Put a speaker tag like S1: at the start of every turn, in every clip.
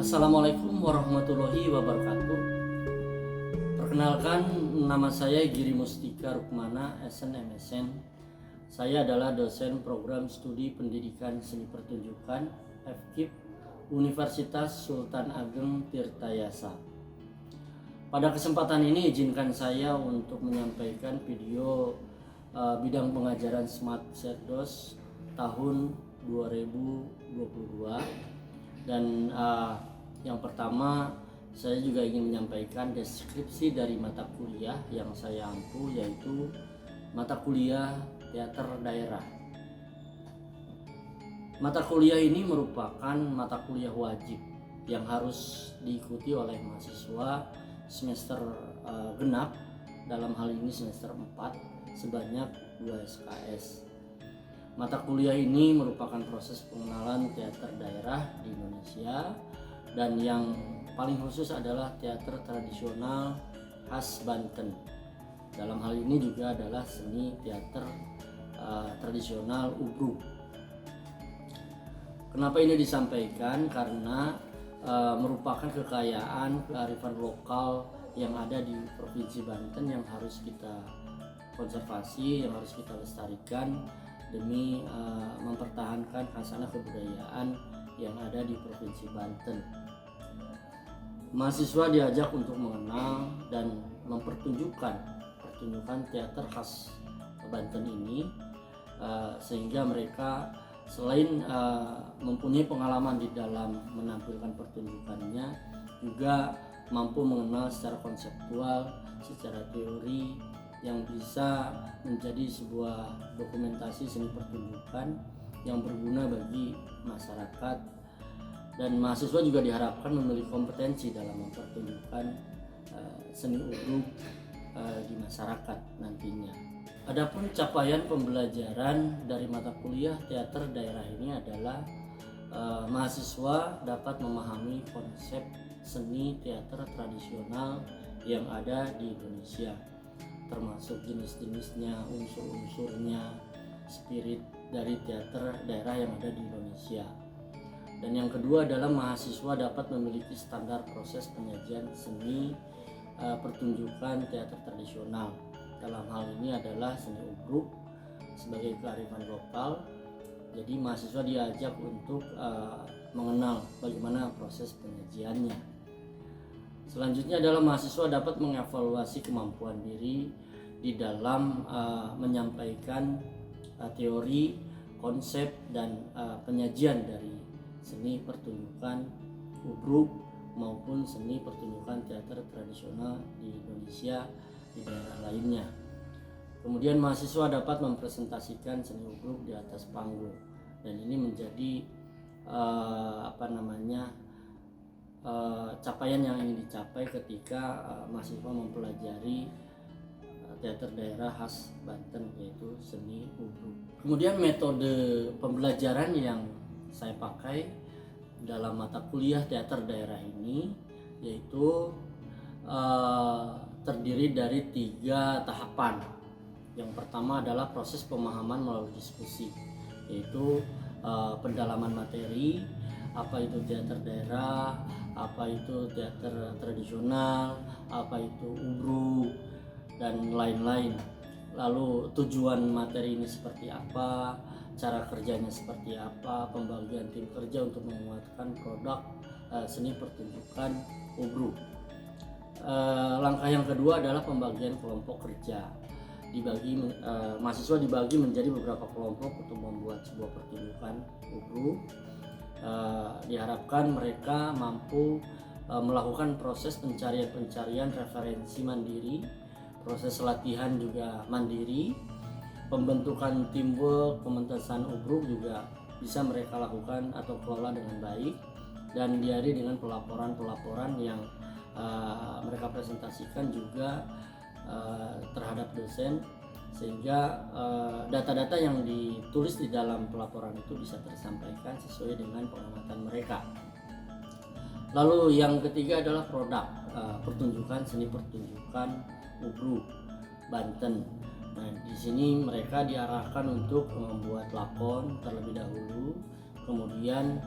S1: Assalamualaikum warahmatullahi wabarakatuh. Perkenalkan, nama saya Giri Mustika Rukmana, SNMSN. Saya adalah dosen program studi pendidikan seni pertunjukan FKIP Universitas Sultan Ageng Tirtayasa. Pada kesempatan ini izinkan saya untuk menyampaikan video bidang pengajaran Smart Cerdos tahun 2022. Dan yang pertama, saya juga ingin menyampaikan deskripsi dari mata kuliah yang saya ampu, yaitu mata kuliah teater daerah. Mata kuliah ini merupakan mata kuliah wajib yang harus diikuti oleh mahasiswa semester genap, dalam hal ini semester 4, sebanyak 2 SKS. Mata kuliah ini merupakan proses pengenalan teater daerah di Indonesia, dan yang paling khusus adalah teater tradisional khas Banten. Dalam hal ini juga adalah seni teater tradisional Ubruk. Kenapa ini disampaikan? Karena merupakan kekayaan kearifan lokal yang ada di Provinsi Banten yang harus kita konservasi, yang harus kita lestarikan demi mempertahankan khasanah kebudayaan yang ada di Provinsi Banten. Mahasiswa diajak untuk mengenal dan mempertunjukkan teater khas Banten ini, sehingga mereka selain mempunyai pengalaman di dalam menampilkan pertunjukannya, juga mampu mengenal secara konseptual, secara teori, yang bisa menjadi sebuah dokumentasi seni pertunjukan yang berguna bagi masyarakat. Dan mahasiswa juga diharapkan memiliki kompetensi dalam mempertunjukkan seni Ubruk di masyarakat nantinya. Adapun capaian pembelajaran dari mata kuliah teater daerah ini adalah mahasiswa dapat memahami konsep seni teater tradisional yang ada di Indonesia, termasuk jenis-jenisnya, unsur-unsurnya, spirit dari teater daerah yang ada di Indonesia. Dan yang kedua adalah mahasiswa dapat memiliki standar proses penyajian seni pertunjukan teater tradisional. Dalam hal ini adalah seni Ubruk sebagai kearifan lokal. Jadi mahasiswa diajak untuk mengenal bagaimana proses penyajiannya. Selanjutnya adalah mahasiswa dapat mengevaluasi kemampuan diri di dalam menyampaikan teori, konsep, dan penyajian dari seni pertunjukan Ubruk maupun seni pertunjukan teater tradisional di Indonesia di daerah lainnya. Kemudian mahasiswa dapat mempresentasikan seni Ubruk di atas panggung, dan ini menjadi capaian yang ingin dicapai ketika mahasiswa mempelajari teater daerah khas Banten, yaitu seni Ubruk. Kemudian metode pembelajaran yang saya pakai dalam mata kuliah teater daerah ini yaitu terdiri dari 3 tahapan. Yang pertama adalah proses pemahaman melalui diskusi, yaitu pendalaman materi, apa itu teater daerah, apa itu teater tradisional, apa itu Ubruk, dan lain-lain. Lalu tujuan materi ini seperti apa, cara kerjanya seperti apa, pembagian tim kerja untuk menguatkan produk seni pertunjukan Ubruk. Langkah yang kedua adalah pembagian kelompok kerja. Mahasiswa dibagi menjadi beberapa kelompok untuk membuat sebuah pertunjukan Ubruk. Diharapkan mereka mampu melakukan proses pencarian referensi mandiri, proses latihan juga mandiri, pembentukan teamwork, pementasan Ubruk juga bisa mereka lakukan atau kelola dengan baik, dan diari dengan pelaporan yang mereka presentasikan juga terhadap dosen, sehingga data-data yang ditulis di dalam pelaporan itu bisa tersampaikan sesuai dengan pengamatan mereka. Lalu yang ketiga adalah produk pertunjukan seni pertunjukan Ubruk Banten. Nah, di sini mereka diarahkan untuk membuat lakon terlebih dahulu, kemudian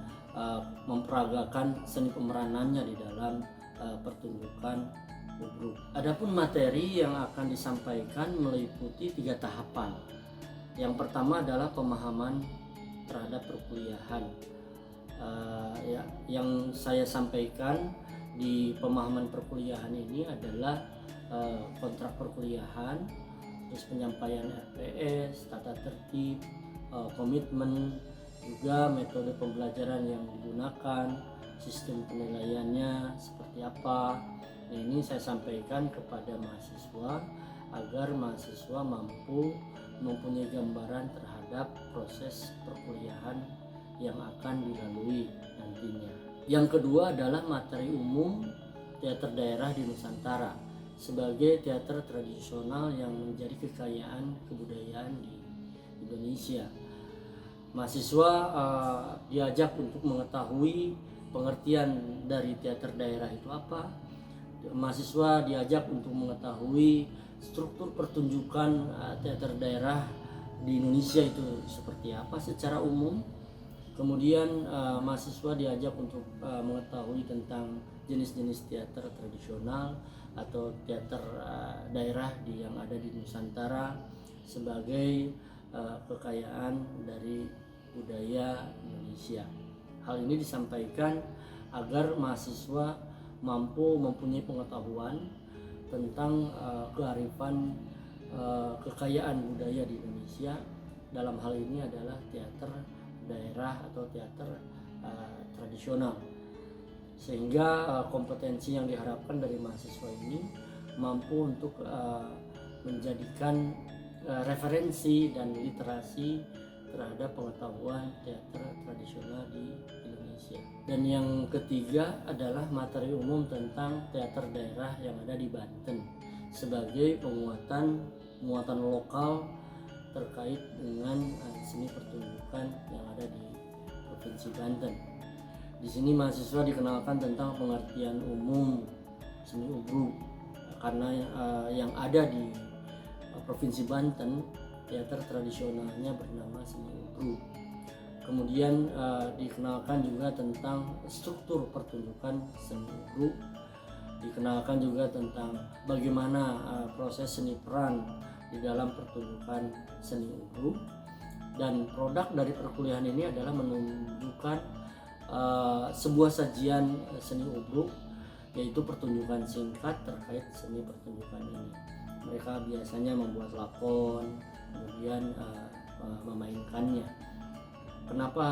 S1: memperagakan seni pemeranannya di dalam pertunjukan Ubruk. Adapun materi yang akan disampaikan meliputi 3 tahapan. Yang pertama adalah pemahaman terhadap perkuliahan. Yang saya sampaikan di pemahaman perkuliahan ini adalah kontrak perkuliahan, terus penyampaian RPS, tata tertib, komitmen, juga metode pembelajaran yang digunakan, sistem penilaiannya seperti apa. Nah, ini saya sampaikan kepada mahasiswa agar mahasiswa mampu mempunyai gambaran terhadap proses perkuliahan yang akan dilalui nantinya. Yang kedua adalah materi umum teater daerah di Nusantara sebagai teater tradisional yang menjadi kekayaan kebudayaan di Indonesia. Mahasiswa diajak untuk mengetahui pengertian dari teater daerah itu apa. Mahasiswa diajak untuk mengetahui struktur pertunjukan teater daerah di Indonesia itu seperti apa secara umum. Kemudian mahasiswa diajak untuk mengetahui tentang jenis-jenis teater tradisional atau teater daerah yang ada di Nusantara sebagai kekayaan dari budaya Indonesia. Hal ini disampaikan agar mahasiswa mampu mempunyai pengetahuan tentang kearifan kekayaan budaya di Indonesia. Dalam hal ini adalah teater daerah atau teater tradisional, sehingga kompetensi yang diharapkan dari mahasiswa ini mampu untuk menjadikan referensi dan literasi terhadap pengetahuan teater tradisional di Indonesia. Dan yang ketiga adalah materi umum tentang teater daerah yang ada di Banten sebagai muatan lokal terkait dengan seni pertunjukan yang ada di Provinsi Banten. Di sini mahasiswa dikenalkan tentang pengertian umum seni Ubruk, karena yang ada di Provinsi Banten teater tradisionalnya bernama seni Ubruk. Kemudian dikenalkan juga tentang struktur pertunjukan seni Ubruk, dikenalkan juga tentang bagaimana proses seni peran di dalam pertunjukan seni Ubruk. Dan produk dari perkuliahan ini adalah menunjukkan sebuah sajian seni Ubruk, yaitu pertunjukan singkat terkait seni pertunjukan ini. Mereka biasanya membuat lakon, kemudian memainkannya. Kenapa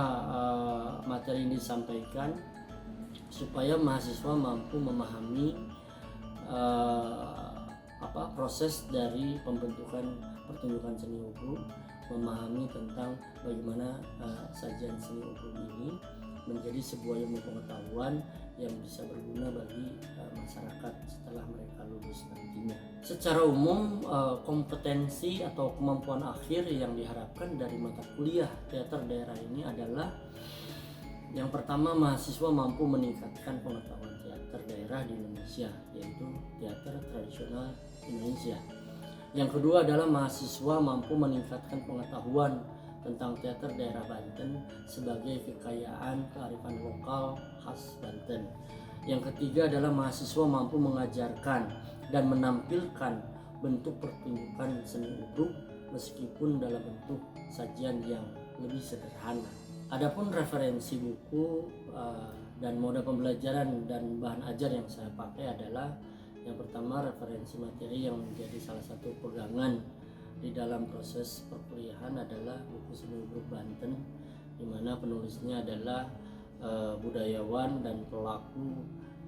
S1: materi ini disampaikan? Supaya mahasiswa mampu memahami proses dari pembentukan pertunjukan seni Ubruk, memahami tentang bagaimana sajian seni Ubruk ini menjadi sebuah ilmu pengetahuan yang bisa berguna bagi masyarakat setelah mereka lulus nantinya. Secara umum, kompetensi atau kemampuan akhir yang diharapkan dari mata kuliah teater daerah ini adalah yang pertama, mahasiswa mampu meningkatkan pengetahuan teater daerah di Indonesia, yaitu teater tradisional Indonesia. Yang kedua adalah mahasiswa mampu meningkatkan pengetahuan tentang teater daerah Banten sebagai kekayaan kearifan lokal khas Banten. Yang ketiga adalah mahasiswa mampu mengajarkan dan menampilkan bentuk pertunjukan seni Ubruk meskipun dalam bentuk sajian yang lebih sederhana. Adapun referensi buku dan moda pembelajaran dan bahan ajar yang saya pakai adalah yang pertama, referensi materi yang menjadi salah satu pegangan di dalam proses perkuliahan adalah buku Seni Ubruk Banten, di mana penulisnya adalah budayawan dan pelaku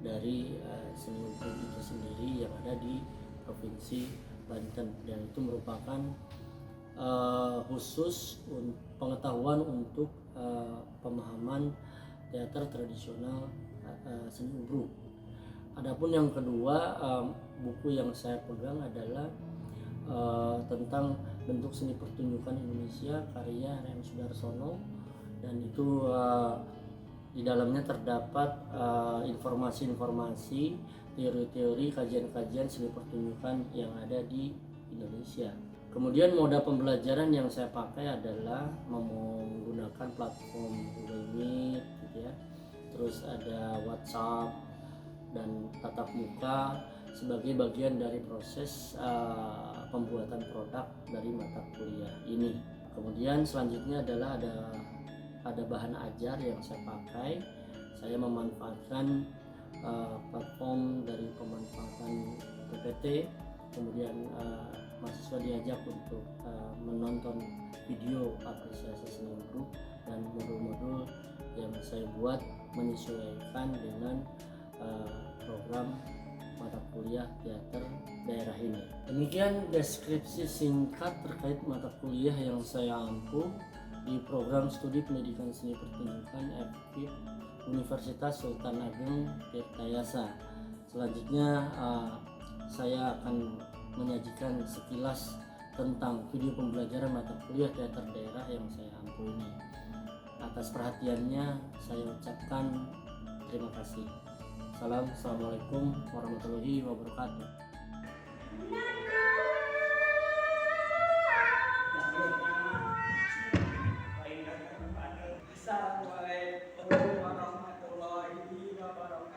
S1: dari seni Ubruk itu sendiri yang ada di Provinsi Banten, dan itu merupakan khusus pengetahuan untuk pemahaman teater tradisional seni Ubruk. Adapun yang kedua, buku yang saya pegang adalah tentang bentuk seni pertunjukan Indonesia karya Rian Sudarsono, dan itu di dalamnya terdapat informasi-informasi, teori-teori, kajian-kajian seni pertunjukan yang ada di Indonesia. Kemudian moda pembelajaran yang saya pakai adalah menggunakan platform Google Meet, gitu ya. Terus ada WhatsApp dan tatap muka sebagai bagian dari proses pembuatan produk dari mata kuliah ini. Kemudian selanjutnya adalah ada bahan ajar yang saya pakai. Saya memanfaatkan platform dari pemanfaatan PPT. Kemudian mahasiswa diajak untuk menonton video apresiasi seni grup dan modul-modul yang saya buat menyesuaikan dengan program mata kuliah teater daerah ini. Demikian deskripsi singkat terkait mata kuliah yang saya ampu di program studi pendidikan seni pertunjukan FKIP Universitas Sultan Ageng Tirtayasa. Selanjutnya saya akan menyajikan sekilas tentang video pembelajaran mata kuliah teater daerah yang saya ampu ini. Atas perhatiannya saya ucapkan terima kasih. Assalamualaikum warahmatullahi wabarakatuh.
S2: Assalamualaikum warahmatullahi wabarakatuh.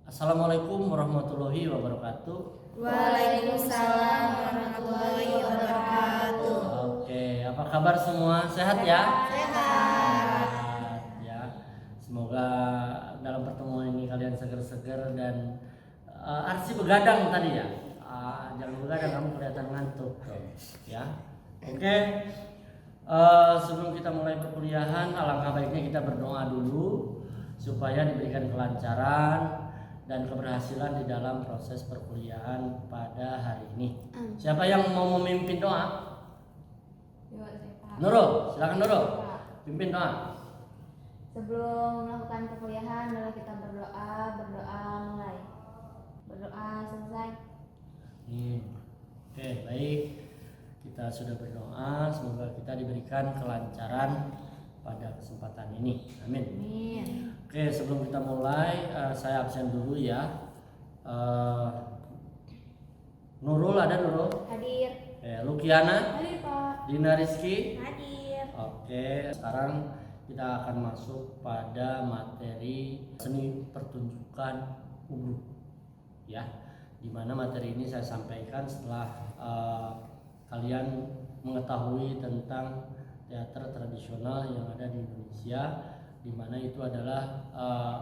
S1: Assalamualaikum warahmatullahi wabarakatuh.
S3: Waalaikumsalam warahmatullahi wabarakatuh.
S1: Oke, apa kabar semua? Sehat ya?
S3: Sehat.
S1: Ya. Semoga dalam pertemuan ini kalian seger-seger dan Arsi begadang tadi ya. Jangan begadang, kamu kelihatan ngantuk tuh, ya. Oke. Sebelum kita mulai perkuliahan, alangkah baiknya kita berdoa dulu supaya diberikan kelancaran dan keberhasilan di dalam proses perkuliahan pada hari ini. Siapa yang mau memimpin doa? Nurul, silakan Nurul. Pimpin doa.
S3: Sebelum melakukan perkuliahan, adalah kita berdoa mulai. Berdoa selesai.
S1: Oke, baik. Kita sudah berdoa, semoga kita diberikan kelancaran pada kesempatan ini. Amin.
S3: Amin.
S1: Oke, sebelum kita mulai, saya absen dulu ya. Nurul ada Nurul?
S3: Hadir.
S1: Lukiana?
S3: Hadir Pak.
S1: Dina Rizky?
S3: Hadir.
S1: Oke, sekarang kita akan masuk pada materi seni pertunjukan ubruk, ya. Dimana materi ini saya sampaikan setelah kalian mengetahui tentang teater tradisional yang ada di Indonesia, di mana itu adalah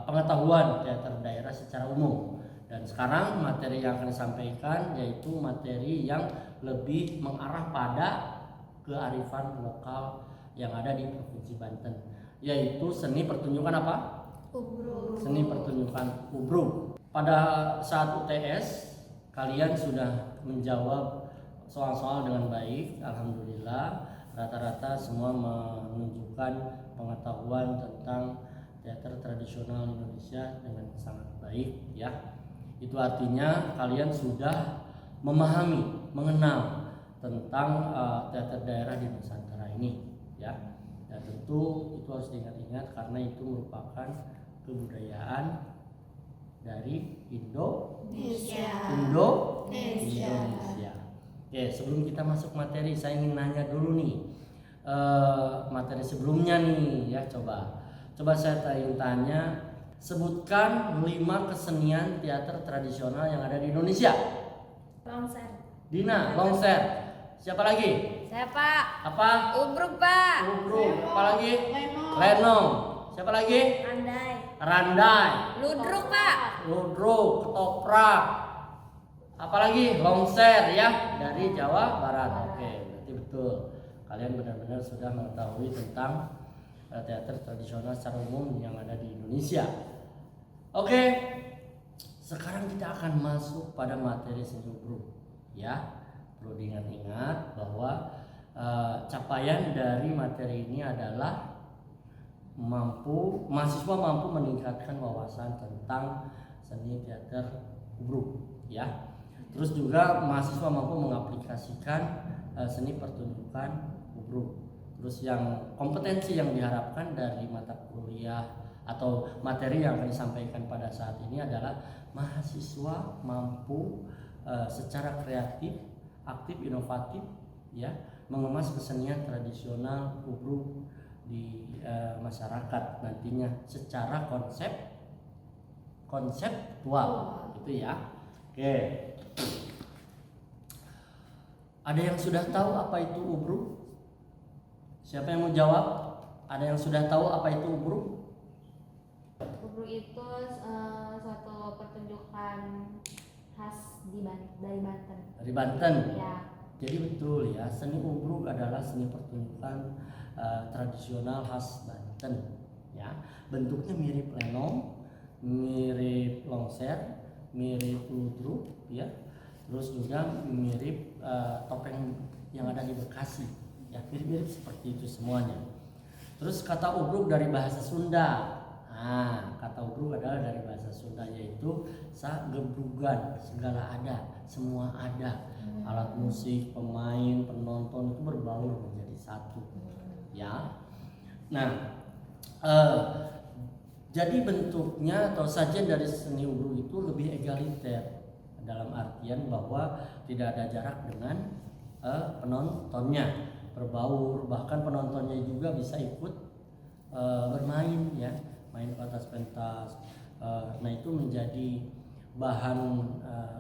S1: pengetahuan teater daerah secara umum. Dan sekarang materi yang akan disampaikan yaitu materi yang lebih mengarah pada kearifan lokal yang ada di Provinsi Banten, yaitu seni pertunjukan apa?
S3: Ubruk.
S1: Seni pertunjukan ubruk. Pada saat UTS kalian sudah menjawab soal-soal dengan baik, alhamdulillah. Rata-rata semua menunjukkan pengetahuan tentang teater tradisional Indonesia dengan sangat baik, ya. Itu artinya kalian sudah memahami, mengenal tentang teater daerah di Nusantara ini, ya. Dan tentu itu harus diingat-ingat karena itu merupakan kebudayaan dari Indonesia. Oke, sebelum kita masuk materi, saya ingin nanya dulu nih, materi sebelumnya nih, ya. Coba saya ingin tanya, sebutkan 5 kesenian teater tradisional yang ada di Indonesia.
S3: Longser.
S1: Dina, longser. Siapa lagi?
S3: Saya Pak.
S1: Apa?
S3: Ubruk Pak.
S1: Ubruk. Apa lagi? Lenong. Siapa lagi?
S3: Andai.
S1: Randai.
S3: Ludruk Pak.
S1: Ludruk, ketoprak. Apalagi longser, ya, dari Jawa Barat. Oke, berarti betul. Kalian benar-benar sudah mengetahui tentang teater tradisional secara umum yang ada di Indonesia. Oke, sekarang kita akan masuk pada materi seni ubruk, ya. Perlu diingat-ingat bahwa capaian dari materi ini adalah mahasiswa mampu meningkatkan wawasan tentang seni teater ubruk, ya. Terus juga mahasiswa mampu mengaplikasikan seni pertunjukan ubruk. Terus yang kompetensi yang diharapkan dari mata kuliah atau materi yang akan disampaikan pada saat ini adalah mahasiswa mampu secara kreatif aktif, inovatif, ya, mengemas kesenian tradisional Ubruk di masyarakat nantinya secara konseptual, gitu ya. Oke. Ada yang sudah tahu apa itu Ubruk? Siapa yang mau jawab? Ada yang sudah tahu apa itu Ubruk?
S3: Ubruk itu suatu pertunjukan khas dari Banten.
S1: Dari Banten.
S3: Ya.
S1: Jadi betul ya, seni Ubruk adalah seni pertunjukan tradisional khas Banten. Ya, bentuknya mirip lenong, mirip longser, mirip ludruk, ya. Terus juga mirip topeng yang ada di Bekasi. Ya, mirip-mirip seperti itu semuanya. Terus kata Ubruk dari bahasa Sunda. Nah, kata Ubruk adalah dari bahasa Sunda, yaitu sagebrugan, segala ada, semua ada. Alat musik, pemain, penonton itu berbaur menjadi satu. Ya. Nah, jadi bentuknya atau sajian dari seni Ubruk itu lebih egaliter, dalam artian bahwa tidak ada jarak dengan penontonnya, berbaur, bahkan penontonnya juga bisa ikut bermain, ya, main pentas pentas. Nah, itu menjadi bahan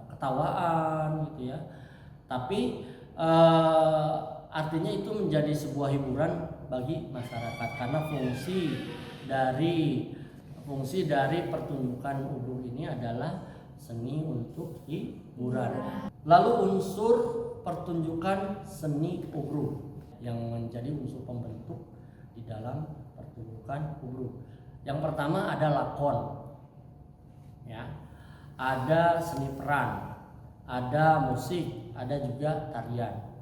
S1: ketawaan, gitu ya. Tapi artinya itu menjadi sebuah hiburan bagi masyarakat karena fungsi dari pertunjukan Ubruk ini adalah seni untuk hiburan. Lalu unsur pertunjukan seni Ubruk yang menjadi unsur pembentuk di dalam pertunjukan Ubruk. Yang pertama ada lakon, ya, ada seni peran, ada musik, ada juga tarian.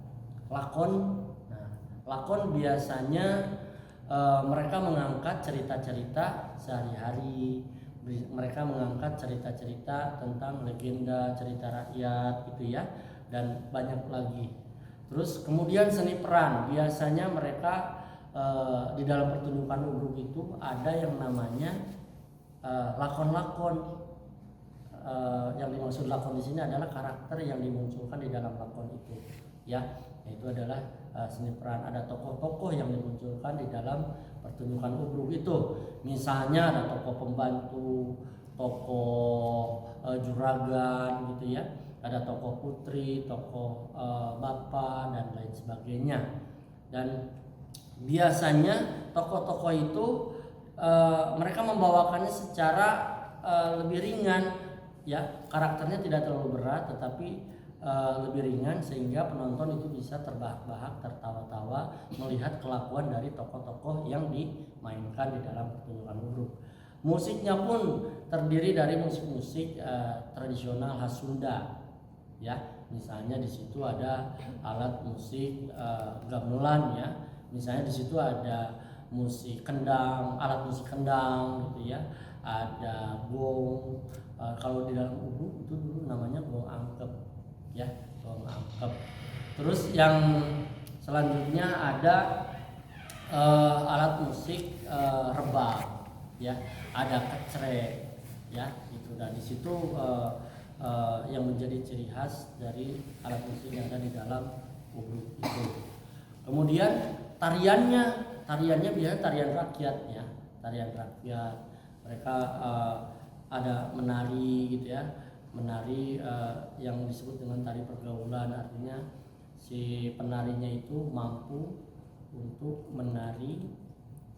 S1: Lakon biasanya mereka mengangkat cerita-cerita sehari-hari, mereka mengangkat cerita-cerita tentang legenda, cerita rakyat, gitu ya, dan banyak lagi. Terus kemudian seni peran, biasanya mereka di dalam pertunjukan Ubruk itu ada yang namanya lakon-lakon. Yang dimaksud lakon di sini adalah karakter yang dimunculkan di dalam lakon itu, ya, yaitu adalah seni peran. Ada tokoh-tokoh yang dimunculkan di dalam pertunjukan Ubruk itu. Misalnya ada tokoh pembantu, tokoh juragan, gitu ya. Ada tokoh putri, tokoh bapak dan lain sebagainya. Dan biasanya tokoh-tokoh itu mereka membawakannya secara lebih ringan, ya, karakternya tidak terlalu berat tetapi lebih ringan sehingga penonton itu bisa terbahak-bahak, tertawa-tawa melihat kelakuan dari tokoh-tokoh yang dimainkan di dalam pertunjukan Ubruk. Musiknya pun terdiri dari musik-musik tradisional khas Sunda, ya. Misalnya di situ ada alat musik gamelan, ya. Misalnya di situ ada musik kendang, alat musik kendang, gitu ya. Ada gong. Kalau di dalam Ubruk itu dulu namanya gong angkep, ya, gong angkep. Terus yang selanjutnya ada alat musik rebab, ya, ada kecrek, ya, gitu. Dan di situ yang menjadi ciri khas dari alat musik yang ada di dalam Ubruk itu. Kemudian tariannya biasanya tarian rakyat, ya, tarian rakyat. Mereka ada menari, gitu ya, menari yang disebut dengan tari pergaulan. Artinya si penarinya itu mampu untuk menari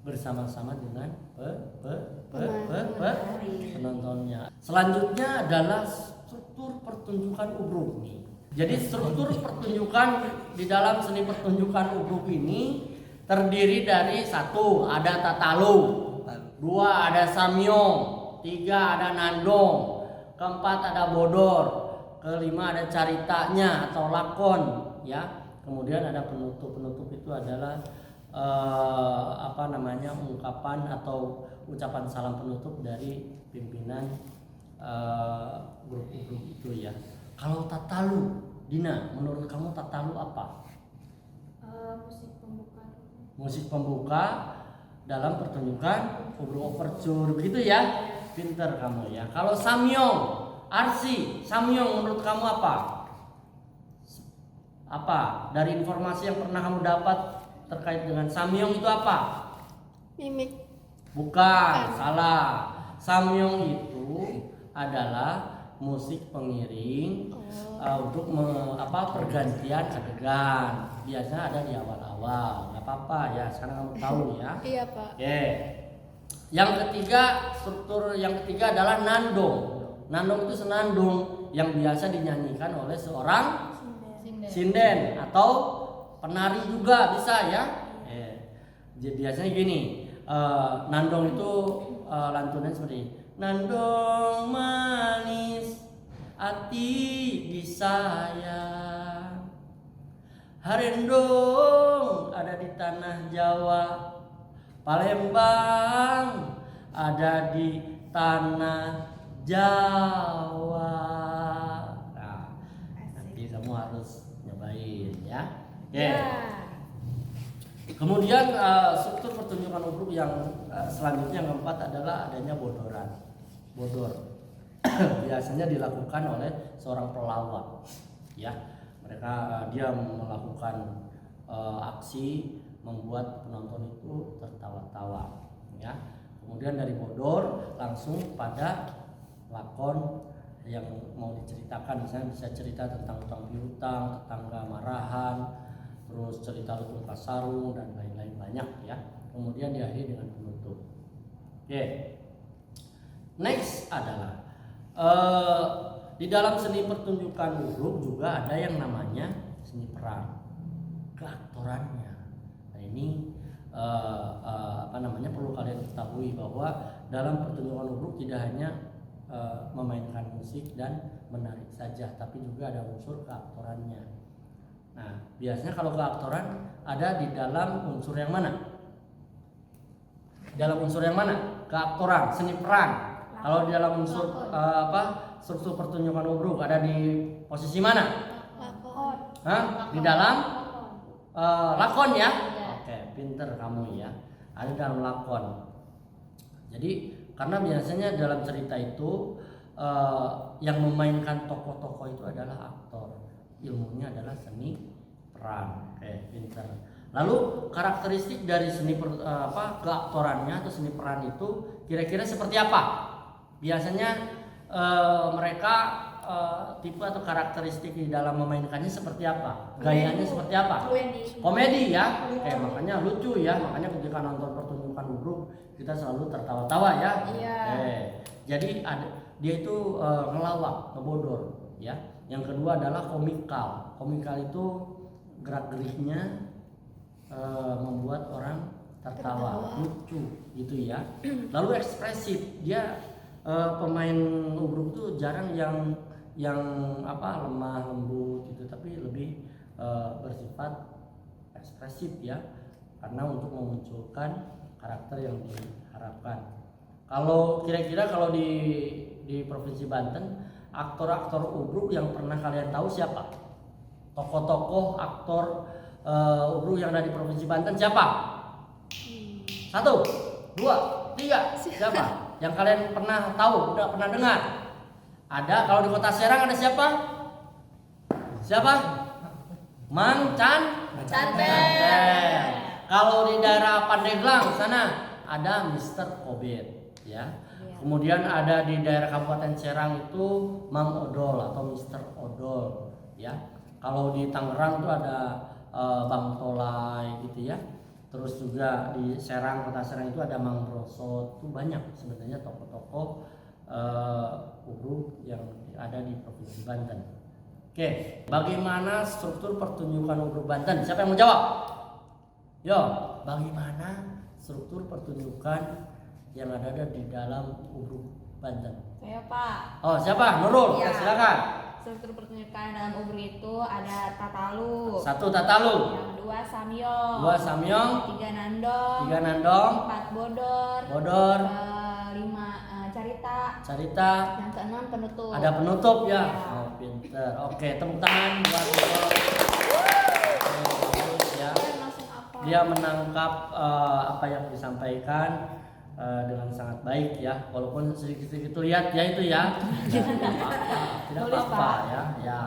S1: bersama-sama dengan penontonnya. Selanjutnya adalah struktur pertunjukan Ubruk nih. Jadi struktur pertunjukan di dalam seni pertunjukan Ubruk ini terdiri dari 1 ada tatalu, 2 ada samyong, 3 ada nandong, 4 ada bodor, 5 ada caritanya atau lakon, ya. Kemudian ada penutup. Penutup itu adalah ungkapan atau ucapan salam penutup dari pimpinan grup Ubruk itu, ya. Kalau tatalu, Dina, menurut kamu tatalu apa?
S3: Musik pembuka.
S1: Musik pembuka dalam pertunjukan Ubruk Overture, begitu ya? Pinter kamu, ya. Kalau samyong, Arsi, samyong menurut kamu apa? Apa? Dari informasi yang pernah kamu dapat terkait dengan samyong itu apa?
S4: Mimik.
S1: Bukan, salah. Samyong itu adalah musik pengiring untuk pergantian adegan. Biasanya ada di awal-awal. Nggak apa-apa ya, sekarang kamu tahu ya.
S4: Iya, Pak.
S1: Oke. Yang ketiga, struktur yang ketiga adalah nandong. Nandong itu senandung yang biasa dinyanyikan oleh seorang sinden atau penari juga bisa ya. Jadi biasanya gini, nandong itu lantunan seperti nandong manis hati disayang, harendong ada di tanah Jawa, Palembang ada di tanah Jawa. Nah, nanti kamu harus nyobain ya. Oke. Kemudian struktur pertunjukan ubruk yang selanjutnya yang keempat adalah adanya bodoran. Bodor biasanya dilakukan oleh seorang pelawak, ya. Mereka dia melakukan aksi membuat penonton itu tertawa-tawa, ya. Kemudian dari bodor langsung pada lakon yang mau diceritakan, misalnya bisa cerita tentang utang piutang, tetangga marahan, terus cerita lutung kasarung dan lain-lain banyak ya. Kemudian diakhiri dengan penutup. Oke. Next adalah di dalam seni pertunjukan ubruk juga ada yang namanya seni peran, keaktorannya. Nah ini perlu kalian ketahui bahwa dalam pertunjukan ubruk tidak hanya memainkan musik dan menari saja, tapi juga ada unsur keaktorannya. Nah, biasanya kalau keaktoran ada di dalam unsur yang mana? Dalam unsur yang mana? Keaktoran, seni peran. Kalau di dalam unsur struktur pertunjukan ubruk ada di posisi mana?
S4: Lakon.
S1: Hah? Di dalam lakon ya?
S3: Iya.
S1: Oke, pinter kamu ya. Ada dalam lakon. Jadi karena biasanya dalam cerita itu yang memainkan tokoh-tokoh itu adalah aktor. Ilmunya adalah seni peran. Oke, pinter. Lalu karakteristik dari seni keaktorannya atau seni peran itu kira-kira seperti apa? Biasanya mereka tipe atau karakteristik di dalam memainkannya seperti apa? Gayanya seperti apa? Komedi ya. Oke, makanya lucu ya. Makanya ketika nonton pertunjukan ubruk kita selalu tertawa-tawa ya.
S4: Iya.
S1: Jadi dia itu ngelawak, ngebodor ya. Yang kedua adalah komikal. Komikal itu gerak-geriknya membuat orang tertawa, lucu gitu ya. Lalu ekspresif, dia pemain ubruk itu jarang yang lemah lembut gitu, tapi lebih bersifat ekspresif ya, karena untuk memunculkan karakter yang diharapkan. Kalau kira-kira kalau di Provinsi Banten, aktor-aktor ubruk yang pernah kalian tahu siapa? Tokoh-tokoh aktor ubruk yang ada di Provinsi Banten siapa? 1, 2, 3, siapa? Yang kalian pernah tahu, udah pernah dengar? Ada. Kalau di Kota Serang ada siapa? Siapa? Mang Canten. Kalau di daerah Pandeglang sana ada Mr. Obet ya. Kemudian ada di daerah Kabupaten Serang itu Mang Odol atau Mr. Odol ya. Kalau di Tangerang itu ada Bang Tolai gitu ya. Terus juga di Serang, Kota Serang itu ada Mang Brosot. Itu banyak sebenarnya tokoh-tokoh ubruk yang ada di Provinsi Banten. Oke, bagaimana struktur pertunjukan ubruk Banten? Siapa yang mau jawab? Yo, bagaimana struktur pertunjukan yang ada di dalam ubruk Banten?
S3: Saya Pak.
S1: Oh, siapa? Nurul.
S3: Iya.
S1: Silakan.
S3: Struktur pertunjukan dalam ubruk itu ada tatalu.
S1: 1 tatalu,
S3: Yang kedua samyong.
S1: 2 samyong,
S3: 3 nandong.
S1: 3 nandong,
S3: 4 bodor.
S1: bodor,
S3: 5 carita.
S1: carita,
S3: Yang keenam penutup.
S1: ada penutup ya.
S3: Iya.
S1: Oh, pinter. Oke, tepuk tangan buat Nurul. Bagus ya.
S3: Langsung apa?
S1: Dia menangkap apa yang disampaikan dengan sangat baik ya, walaupun sedikit-sedikit lihat ya itu ya. Tidak apa-apa ya.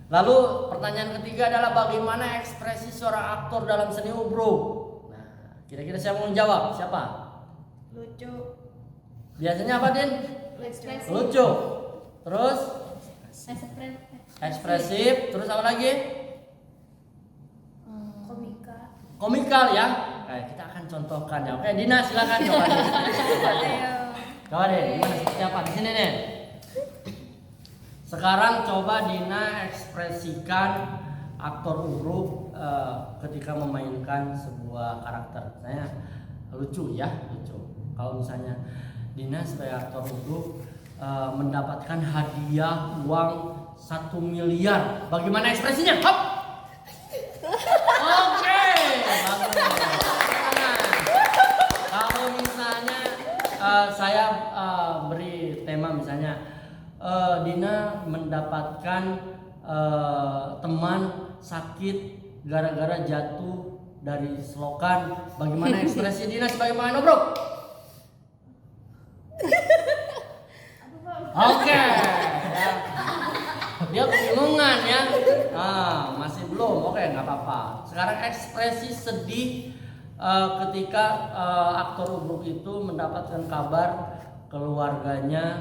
S1: Lalu pertanyaan ketiga adalah bagaimana ekspresi seorang aktor dalam seni ubruk? Nah, kira-kira siapa mau menjawab? Siapa?
S4: Lucu.
S1: Biasanya apa, Din?
S3: Ekspresi.
S1: Lucu. Terus
S3: Ekspresi.
S1: ekspresif. Terus apa lagi?
S4: Komika.
S1: Komikal ya. Kita akan contohkan ya. Oke, Dina silakan coba. Coba deh, gimana seperti apa di sini nih? Sekarang coba Dina ekspresikan aktor ubruk ketika memainkan sebuah karakter. Misalnya lucu ya, lucu. Kalau misalnya Dina sebagai aktor ubruk mendapatkan hadiah uang 1 miliar, bagaimana ekspresinya? Hop. Oke, bagus. Kalau misalnya saya beri tema misalnya Dina mendapatkan teman sakit gara-gara jatuh dari selokan, bagaimana ekspresi Dina sebagai pemain obrok? Oke, ya. Dia kebingungan ya. Masih belum. Oke, nggak apa-apa. Sekarang ekspresi sedih ketika aktor ubruk itu mendapatkan kabar keluarganya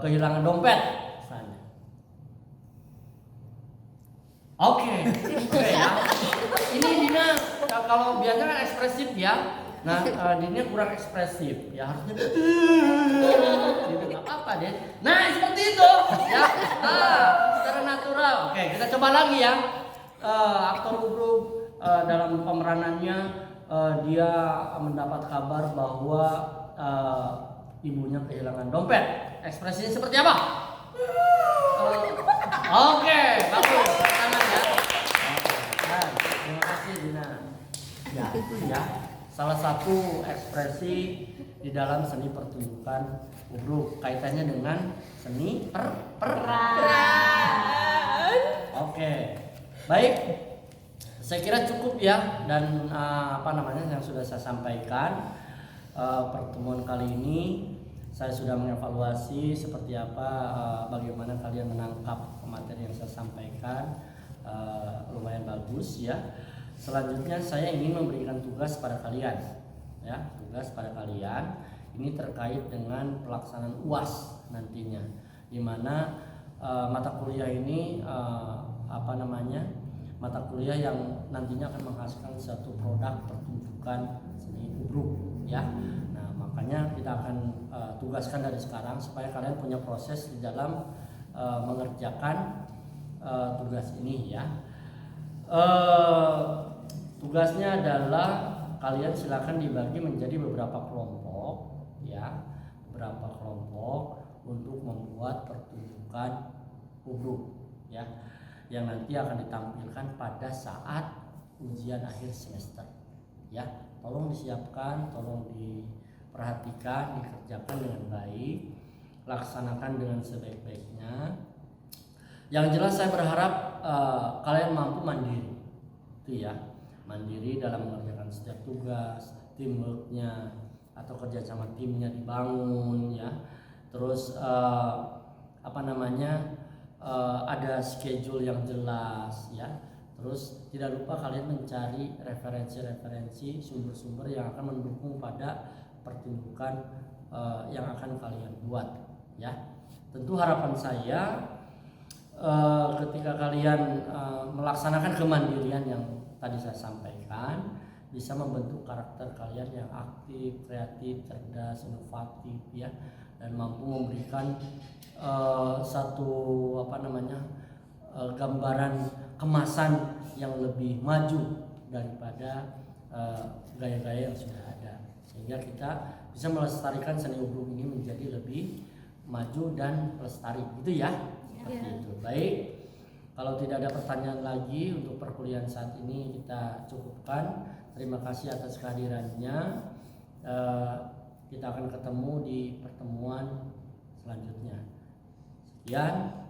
S1: kehilangan dompet misalnya. Oke ya. Ini Dina kalau biasanya kan ekspresif ya. Nah, Dina kurang ekspresif ya, harusnya gitu, nggak apa-apa deh. Nah, seperti itu ya. Secara natural. Oke, kita coba lagi ya. Aktor ubruk dalam pemeranannya dia mendapat kabar bahwa ibunya kehilangan dompet. Ekspresinya seperti apa? Oke, bagus. Tangan ya. Nah, terima kasih Dina. Ya, itu ya. Salah satu ekspresi di dalam seni pertunjukan ubruk, kaitannya dengan seni peran. Oke, baik. Saya kira cukup ya, dan yang sudah saya sampaikan pertemuan kali ini. Saya sudah mengevaluasi seperti apa, bagaimana kalian menangkap materi yang saya sampaikan. Lumayan bagus ya. Selanjutnya saya ingin memberikan tugas pada kalian ya, tugas pada kalian ini terkait dengan pelaksanaan UAS nantinya, di mana mata kuliah ini mata kuliah yang nantinya akan menghasilkan satu produk pertunjukan seni ubruk ya. Nah, makanya kita akan tugaskan dari sekarang supaya kalian punya proses di dalam mengerjakan tugas ini ya. Tugasnya adalah kalian silakan dibagi menjadi beberapa kelompok ya, beberapa kelompok untuk membuat pertunjukan ubruk ya, yang nanti akan ditampilkan pada saat ujian akhir semester ya. Tolong disiapkan, tolong diperhatikan, dikerjakan dengan baik, laksanakan dengan sebaik-baiknya. Yang jelas saya berharap kalian mampu mandiri itu ya, mandiri dalam mengerjakan setiap tugas, teamworknya atau kerja sama timnya dibangun ya. Terus ada schedule yang jelas ya. Terus tidak lupa kalian mencari referensi-referensi sumber-sumber yang akan mendukung pada pertunjukan yang akan kalian buat ya. Tentu harapan saya ketika kalian melaksanakan kemandirian yang tadi saya sampaikan, bisa membentuk karakter kalian yang aktif, kreatif, cerdas, inovatif ya, dan mampu memberikan satu gambaran kemasan yang lebih maju daripada gaya-gaya yang sudah ada, sehingga kita bisa melestarikan seni ubruk ini menjadi lebih maju dan lestari gitu ya. Seperti itu. Baik, kalau tidak ada pertanyaan lagi untuk perkuliahan saat ini kita cukupkan. Terima kasih atas kehadirannya. Kita akan ketemu di pertemuan selanjutnya. Sekian.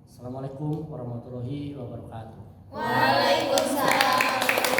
S1: Assalamualaikum warahmatullahi wabarakatuh.
S3: Waalaikumsalam.